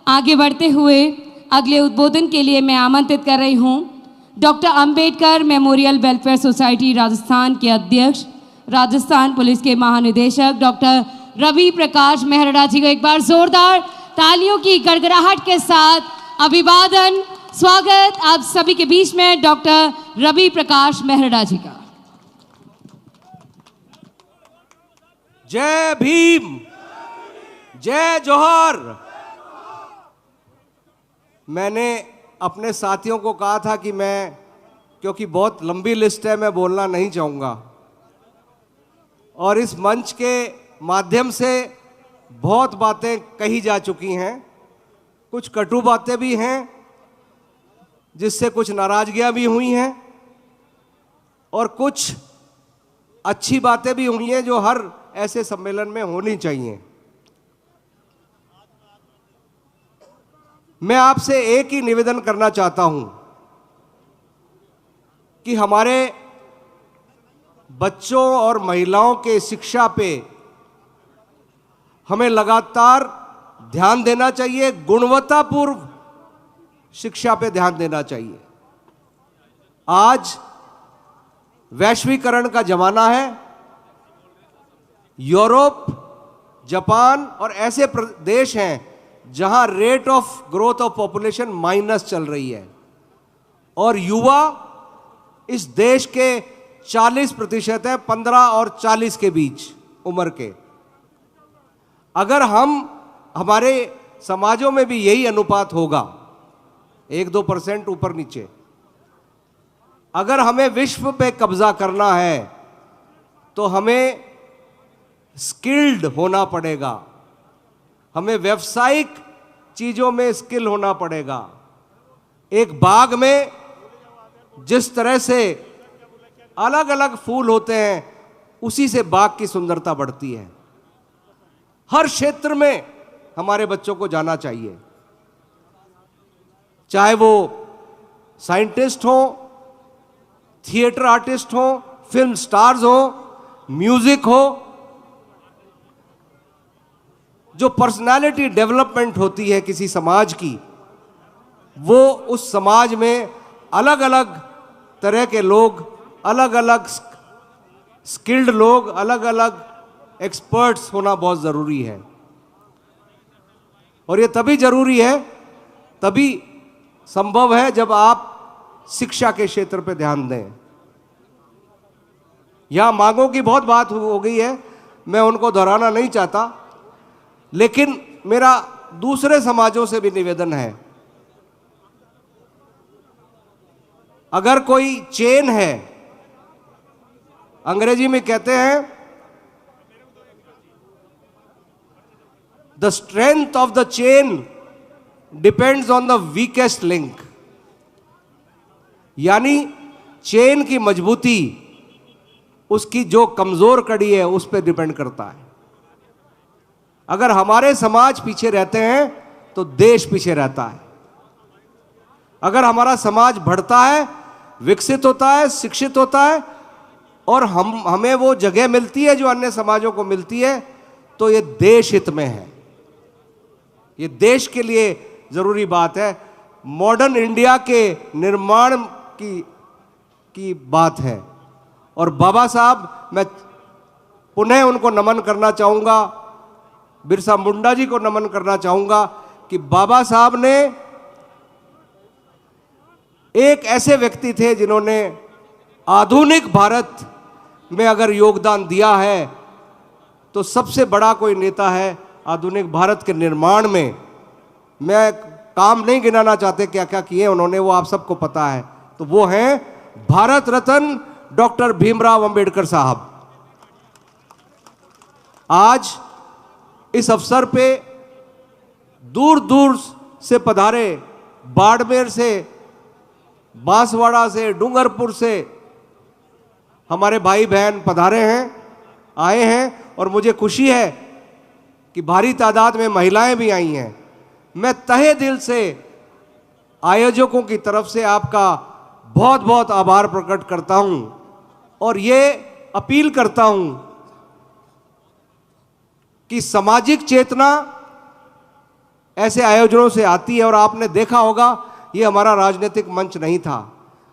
आगे बढ़ते हुए अगले उद्बोधन के लिए मैं आमंत्रित कर रही हूं doctor Ambedkar memorial welfare society Rajasthan के अध्यक्ष, राजस्थान पुलिस के महानिदेशक डॉक्टर रवि प्रकाश मेहरड़ा जी को एक बार जोरदार तालियों की गड़गड़ाहट के साथ अभिवादन, स्वागत आप सभी के बीच में डॉक्टर रवि प्रकाश मेहरड़ा जी का। जय भीम, जय जोहर। मैंने अपने साथियों को कहा था कि मैं, क्योंकि बहुत लंबी लिस्ट है, मैं बोलना नहीं चाहूँगा और इस मंच के माध्यम से बहुत बातें कही जा चुकी हैं, कुछ कटु बातें भी हैं जिससे कुछ नाराजगियां भी हुई हैं और कुछ अच्छी बातें भी हुई हैं जो हर ऐसे सम्मेलन में होनी चाहिए। मैं आपसे एक ही निवेदन करना चाहता हूं कि हमारे बच्चों और महिलाओं के शिक्षा पे हमें लगातार ध्यान देना चाहिए, गुणवत्तापूर्ण शिक्षा पे ध्यान देना चाहिए। आज वैश्वीकरण का जमाना है। यूरोप, जापान और ऐसे देश हैं जहां rate of growth of population minus चल रही है और युवा इस देश के 40% है, 15 और 40 के बीच उम्र के। अगर हमारे समाजों में भी यही अनुपात होगा, 1-2% ऊपर नीचे, अगर हमें विश्व पे कब्जा करना है तो हमें स्किल्ड होना पड़ेगा, हमें व्यावसायिक चीजों में स्किल होना पड़ेगा। एक बाग में जिस तरह से अलग अलग फूल होते हैं, उसी से बाग की सुंदरता बढ़ती है। हर क्षेत्र में हमारे बच्चों को जाना चाहिए, चाहे वो साइंटिस्ट हो, थिएटर आर्टिस्ट हो, फिल्म स्टार्स हो, म्यूजिक हो। जो पर्सनालिटी डेवलपमेंट होती है किसी समाज की, वो उस समाज में अलग अलग तरह के लोग, अलग अलग स्किल्ड लोग, अलग अलग एक्सपर्ट्स होना बहुत ज़रूरी है। और ये तभी ज़रूरी है, तभी संभव है जब आप शिक्षा के क्षेत्र पे ध्यान दें। यहां मांगों की बहुत बात हो गई है, मैं उनको दोहराना नहीं चाहता, लेकिन मेरा दूसरे समाजों से भी निवेदन है। अगर कोई चेन है, अंग्रेजी में कहते हैं the strength of the chain depends on the weakest link, यानी चेन की मजबूती उसकी जो कमजोर कड़ी है उस पर डिपेंड करता है। अगर हमारे समाज पीछे रहते हैं तो देश पीछे रहता है। अगर हमारा समाज बढ़ता है, विकसित होता है, शिक्षित होता है और हमें वो जगह मिलती है जो अन्य समाजों को मिलती है, तो ये देश हित में है, ये देश के लिए जरूरी बात है। मॉडर्न इंडिया के निर्माण की बात है। और बाबा साहब, मैं पुनः उनको नमन करना चाहूंगा, बिरसा मुंडा जी को नमन करना चाहूंगा कि बाबा साहब ने एक ऐसे व्यक्ति थे जिन्होंने आधुनिक भारत में अगर योगदान दिया है तो सबसे बड़ा कोई नेता है आधुनिक भारत के निर्माण में। मैं काम नहीं गिनाना चाहते क्या क्या किए उन्होंने, वो आप सबको पता है। तो वो हैं भारत रत्न डॉक्टर भीमराव अंबेडकर साहब। आज इस अवसर पे दूर दूर से पधारे, बाड़मेर से, बांसवाड़ा से, डूंगरपुर से हमारे भाई बहन पधारे हैं, आए हैं और मुझे खुशी है कि भारी तादाद में महिलाएं भी आई हैं। मैं तहे दिल से आयोजकों की तरफ से आपका बहुत बहुत आभार प्रकट करता हूं और ये अपील करता हूं कि सामाजिक चेतना ऐसे आयोजनों से आती है। और आपने देखा होगा ये हमारा राजनीतिक मंच नहीं था।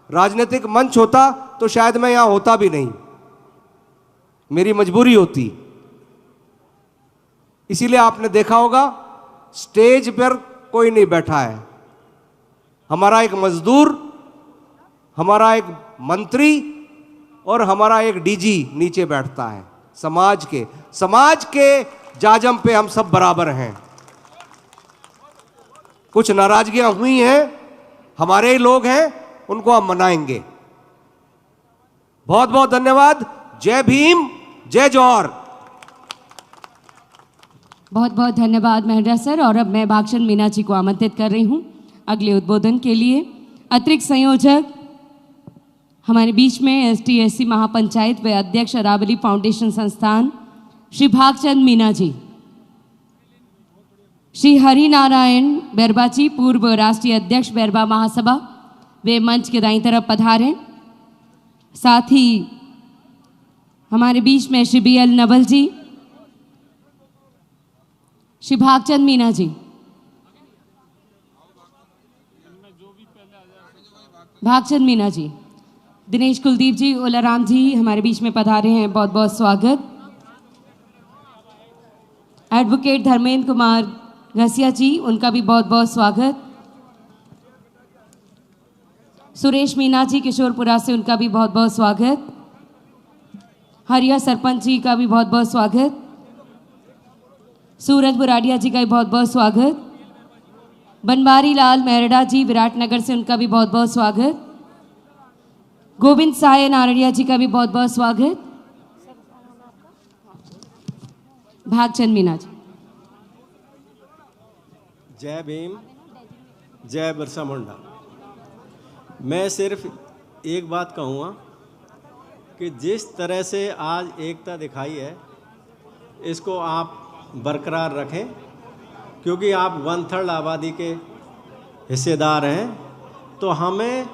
राजनीतिक मंच होता तो शायद मैं यहां होता भी नहीं, मेरी मजबूरी होती। इसीलिए आपने देखा होगा स्टेज पर कोई नहीं बैठा है। हमारा एक मजदूर, हमारा एक मंत्री और हमारा एक डीजी नीचे बैठता है। समाज के जाजम पे हम सब बराबर हैं। कुछ नाराजगियां हुई हैं, हमारे ही लोग हैं, उनको हम मनाएंगे। बहुत बहुत धन्यवाद। जय भीम, जय जौहर। बहुत बहुत धन्यवाद महेंद्र सर। और अब मैं भागचंद मीना जी को आमंत्रित कर रही हूं अगले उद्बोधन के लिए। अतिरिक्त संयोजक हमारे बीच में ST/SC महापंचायत व अध्यक्ष अरावली फाउंडेशन संस्थान श्री भागचंद मीना जी। श्री हरिनारायण बैरबा जी, पूर्व राष्ट्रीय अध्यक्ष बैरबा महासभा, वे मंच के दाईं तरफ पधारें। साथ ही हमारे बीच में श्री BL नवल जी, श्री भागचंद मीना जी, भागचंद मीना जी, दिनेश कुलदीप जी, ओलाराम जी हमारे बीच में पधारे हैं, बहुत बहुत स्वागत। एडवोकेट धर्मेंद्र कुमार घसिया जी, उनका भी बहुत बहुत स्वागत। सुरेश मीना जी किशोरपुरा से, उनका भी बहुत बहुत स्वागत। हरिया सरपंच जी का भी बहुत बहुत स्वागत। सूरज बुराडिया जी का भी बहुत बहुत स्वागत। बनवारी लाल मेहरडा जी विराटनगर से, उनका भी बहुत बहुत स्वागत। गोविंद साय नारड़िया जी का भी बहुत बहुत स्वागत। भागचंद मीना जी। जय भीम, जय बिरसा मुंडा। मैं सिर्फ एक बात कहूँगा कि जिस तरह से आज एकता दिखाई है, इसको आप बरकरार रखें, क्योंकि आप 1/3 आबादी के हिस्सेदार हैं। तो हमें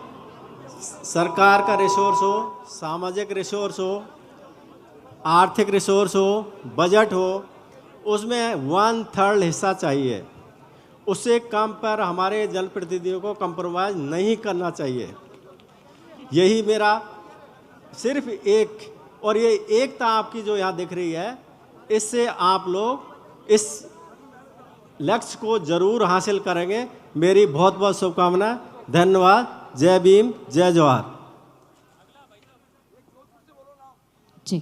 सरकार का रिसोर्स हो, सामाजिक रिसोर्स हो, आर्थिक रिसोर्स हो, बजट हो, उसमें 1/3 हिस्सा चाहिए। उससे कम पर हमारे जनप्रतिनिधियों को कंप्रोमाइज़ नहीं करना चाहिए। यही मेरा सिर्फ एक, और ये एकता आपकी जो यहाँ दिख रही है, इससे आप लोग इस लक्ष्य को जरूर हासिल करेंगे। मेरी बहुत बहुत शुभकामनाएं। धन्यवाद। जय भीम, जय जवाहर। जी,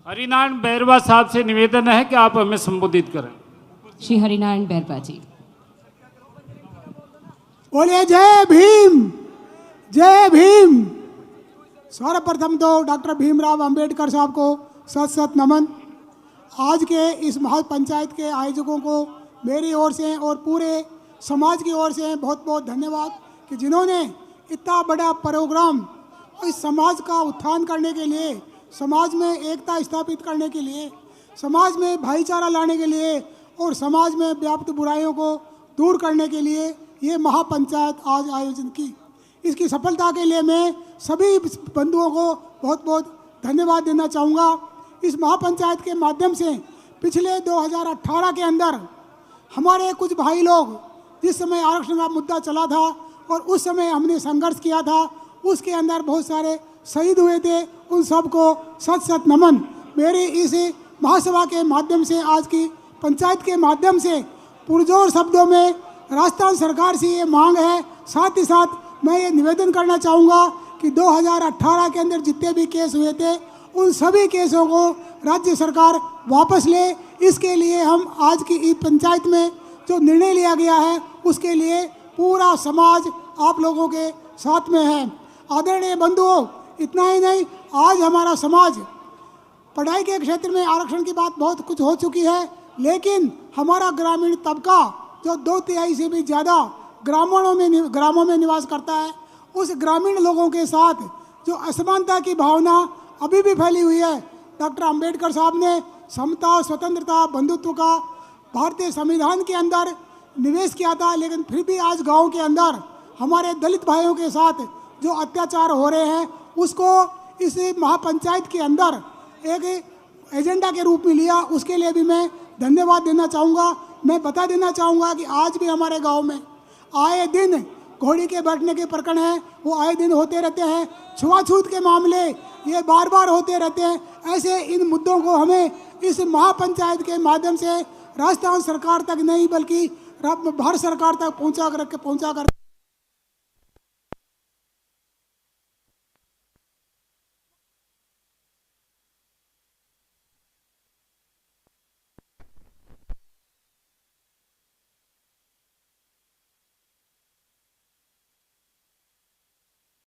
हरिनारायण बैरवा साहब से निवेदन है कि आप हमें संबोधित करें। श्री हरिनारायण बैरबा जी। बोलिए जय भीम, जय भीम। सर्वप्रथम तो डॉक्टर भीमराव अंबेडकर साहब को सत सत नमन। आज के इस महापंचायत के आयोजकों को मेरी ओर से और पूरे समाज की ओर से बहुत बहुत धन्यवाद कि जिन्होंने इतना बड़ा प्रोग्राम इस समाज का उत्थान करने के लिए, समाज में एकता स्थापित करने के लिए, समाज में भाईचारा लाने के लिए और समाज में व्याप्त बुराइयों को दूर करने के लिए ये महापंचायत आज आयोजन की। इसकी सफलता के लिए मैं सभी बंधुओं को बहुत बहुत धन्यवाद देना चाहूँगा। इस महापंचायत के माध्यम से पिछले 2018 के अंदर हमारे कुछ भाई लोग, जिस समय आरक्षण का मुद्दा चला था और उस समय हमने संघर्ष किया था, उसके अंदर बहुत सारे शहीद हुए थे। उन सबको सत सत नमन। मेरी इस महासभा के माध्यम से, आज की पंचायत के माध्यम से पुरजोर शब्दों में राजस्थान सरकार से ये मांग है। साथ ही साथ मैं ये निवेदन करना चाहूँगा कि 2018 के अंदर जितने भी केस हुए थे, उन सभी केसों को राज्य सरकार वापस ले। इसके लिए हम आज की इस पंचायत में जो निर्णय लिया गया है, उसके लिए पूरा समाज आप लोगों के साथ में है। आदरणीय बंधुओं, इतना ही नहीं, आज हमारा समाज पढ़ाई के क्षेत्र में आरक्षण की बात बहुत कुछ हो चुकी है, लेकिन हमारा ग्रामीण तबका जो 2/3 से भी ज़्यादा ग्रामों में निवास करता है, उस ग्रामीण लोगों के साथ जो असमानता की भावना अभी भी फैली हुई है। डॉक्टर अंबेडकर साहब ने समता, स्वतंत्रता, बंधुत्व का भारतीय संविधान के अंदर निवेश किया था, लेकिन फिर भी आज गाँव के अंदर हमारे दलित भाइयों के साथ जो अत्याचार हो रहे हैं, उसको इस महापंचायत के अंदर एक एजेंडा के रूप में लिया, उसके लिए भी मैं धन्यवाद देना चाहूँगा। मैं बता देना चाहूँगा कि आज भी हमारे गांव में आए दिन घोड़ी के बैठने के प्रकरण हैं, वो आए दिन होते रहते हैं। छुआछूत के मामले ये बार बार होते रहते हैं। ऐसे इन मुद्दों को हमें इस महापंचायत के माध्यम से राजस्थान सरकार तक नहीं बल्कि भारत सरकार तक पहुँचा कर